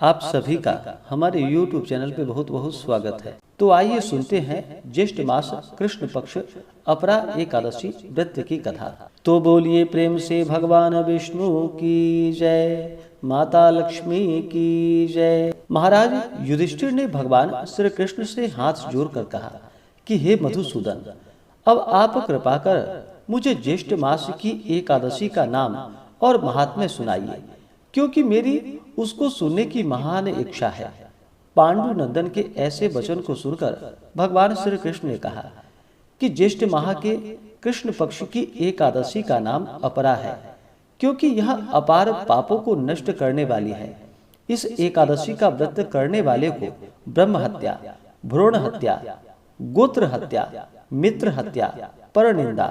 आप सभी का हमारे YouTube चैनल पे बहुत बहुत स्वागत है। तो आइए सुनते हैं ज्येष्ठ मास कृष्ण पक्ष अपरा एकादशी व्रत की कथा। तो बोलिए प्रेम से भगवान विष्णु की जय, माता लक्ष्मी की जय। महाराज युधिष्ठिर ने भगवान श्री कृष्ण से हाथ जोड़कर कहा कि हे मधुसूदन, अब आप कृपा कर मुझे ज्येष्ठ मास की एकादशी का नाम और महात्म्य सुनाइए, क्योंकि मेरी उसको सुनने की महान इच्छा है। पांडु नंदन के ऐसे वचन को सुनकर भगवान श्री कृष्ण ने कहा कि ज्येष्ठ माह के कृष्ण पक्ष की एकादशी का नाम अपरा है, क्योंकि यह अपार पापों को नष्ट करने वाली है। इस एकादशी का व्रत करने वाले को ब्रह्म हत्या, भ्रूण हत्या, गोत्र हत्या, मित्र हत्या, पर निंदा,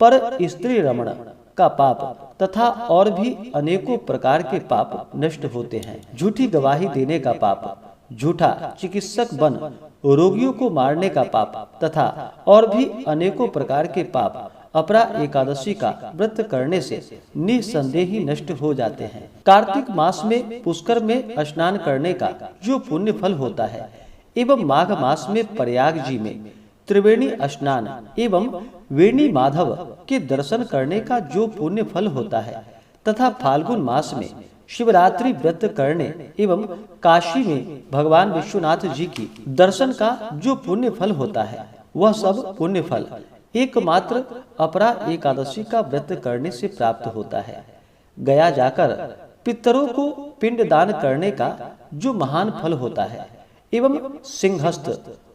पर स्त्री रमण का पाप तथा और भी अनेकों प्रकार के पाप नष्ट होते हैं। झूठी गवाही देने का पाप, झूठा चिकित्सक बन रोगियों को मारने का पाप तथा और भी अनेकों प्रकार के पाप अपरा एकादशी का व्रत करने से निसंदेह ही नष्ट हो जाते हैं। कार्तिक मास में पुष्कर में स्नान करने का जो पुण्य फल होता है एवं माघ मास में प्रयाग जी में त्रिवेणी स्नान एवं वेणी माधव के दर्शन करने का जो पुण्य फल होता है तथा फाल्गुन मास में शिवरात्रि व्रत करने एवं काशी में भगवान विश्वनाथ जी की दर्शन का जो पुण्य फल होता है, वह सब पुण्य फल एकमात्र अपरा एकादशी का व्रत करने से प्राप्त होता है। गया जाकर पितरों को पिंड दान करने का जो महान फल होता है एवं सिंहस्थ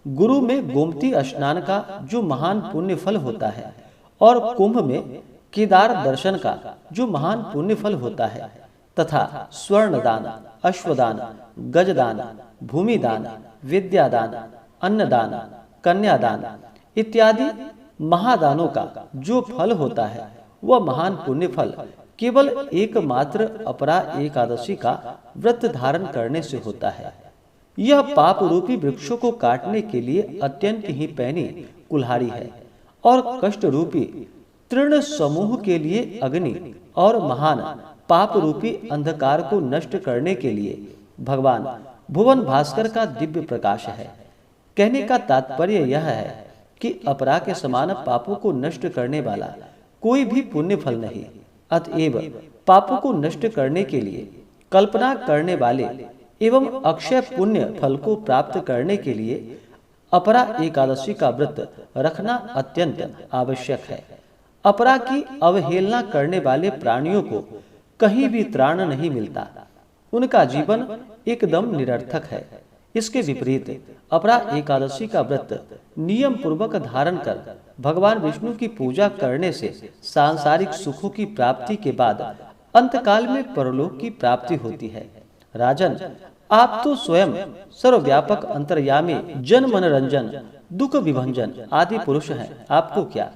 गुरु में गोमती स्नान का जो महान पुण्य फल होता है और कुंभ में केदार दर्शन का जो महान पुण्य फल होता है तथा स्वर्ण दान, अश्वदान, गजदान, भूमिदान, विद्यादान, अन्नदान, कन्यादान इत्यादि महादानों का जो फल होता है, वह महान पुण्य फल केवल एकमात्र अपरा एकादशी का व्रत धारण करने से होता है। यह पाप रूपी वृक्षों को काटने के लिए अत्यंत ही पैनी कुल्हाड़ी है और कष्ट रूपी तृण समूह के लिए अग्नि और महान पाप रूपी अंधकार को नष्ट करने के लिए भगवान भुवन भास्कर का दिव्य प्रकाश है। कहने का तात्पर्य यह है कि अपरा के समान पापों को नष्ट करने वाला कोई भी पुण्य फल नहीं। अतएव पापों को नष्ट करने के लिए कल्पना करने वाले एवं अक्षय पुण्य फल को प्राप्त करने के लिए अपरा एकादशी का व्रत रखना अत्यंत आवश्यक है। अपरा की अवहेलना करने वाले प्राणियों को कहीं भी त्राण नहीं मिलता, उनका जीवन एकदम निरर्थक है। इसके विपरीत अपरा एकादशी का व्रत नियम पूर्वक धारण कर भगवान विष्णु की पूजा करने से सांसारिक सुखों की प्राप्ति के बाद अंतकाल में परलोक की प्राप्ति होती है। राजन, आप तो स्वयं सर्वव्यापक अंतर्यामी, जन मनोरंजन, दुख विभंजन आदि पुरुष हैं। आपको क्या?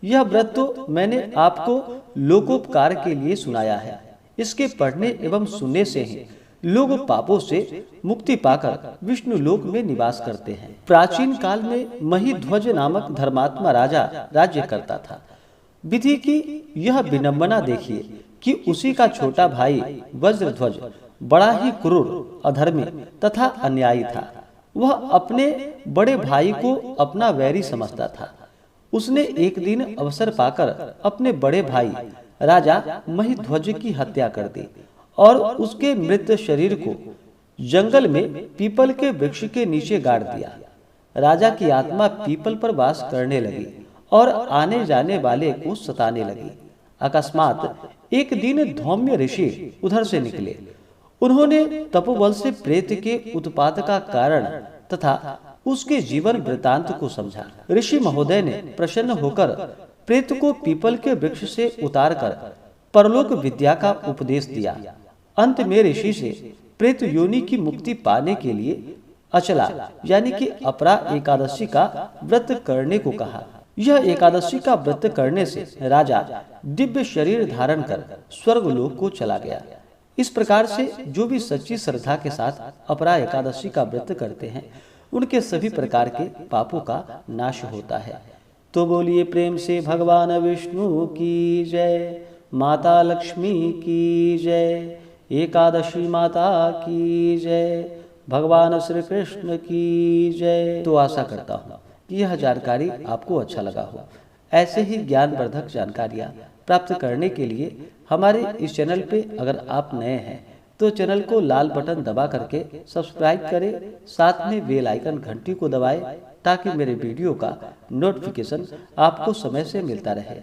यह व्रत तो मैंने आपको लोकोपकार के लिए सुनाया है। इसके पढ़ने एवं सुनने से ही लोग पापों से मुक्ति पाकर विष्णु लोक में निवास करते हैं। प्राचीन काल में महिध्वज नामक धर्मात्मा राजा राज्य करता था। विधि की यह विडंबना देखिए कि उसी का छोटा भाई वज्रध्वज बड़ा ही क्रूर, अधर्मी तथा अन्यायी था। वह अपने बड़े भाई को अपना वैरी समझता था। उसने एक दिन अवसर पाकर अपने बड़े भाई राजा महिध्वज की हत्या कर दी और उसके मृत शरीर को जंगल में पीपल के वृक्ष के नीचे गाड़ दिया। राजा की आत्मा पीपल पर वास करने लगी और आने जाने वाले को सताने लगी। अकस्मात एक दिन धौम्य ऋषि उधर से निकले। उन्होंने तपोबल से प्रेत के उत्पात का कारण तथा उसके जीवन वृतांत को समझा। ऋषि महोदय ने प्रसन्न होकर प्रेत को पीपल के वृक्ष से उतारकर परलोक विद्या का उपदेश दिया। अंत में ऋषि से प्रेत योनि की मुक्ति पाने के लिए अचला यानी कि अपरा एकादशी का व्रत करने को कहा। यह एकादशी का व्रत करने से राजा दिव्य शरीर धारण कर स्वर्ग लोक को चला गया। इस प्रकार से जो भी सच्ची श्रद्धा के साथ अपरा एकादशी का व्रत करते हैं, उनके सभी प्रकार के पापों का नाश होता है। तो बोलिए प्रेम से भगवान विष्णु की जय, माता लक्ष्मी की जय। एकादशी माता की जय, भगवान श्री कृष्ण की जय। तो आशा करता हूँ कि यह जानकारी आपको अच्छा लगा हो। ऐसे ही ज्ञानवर्धक जानकारियाँ प्राप्त करने के लिए हमारे इस चैनल पे अगर आप नए हैं तो चैनल को लाल बटन दबा करके सब्सक्राइब करें, साथ में बेल आइकन घंटी को दबाएं ताकि मेरे वीडियो का नोटिफिकेशन आपको समय से मिलता रहे।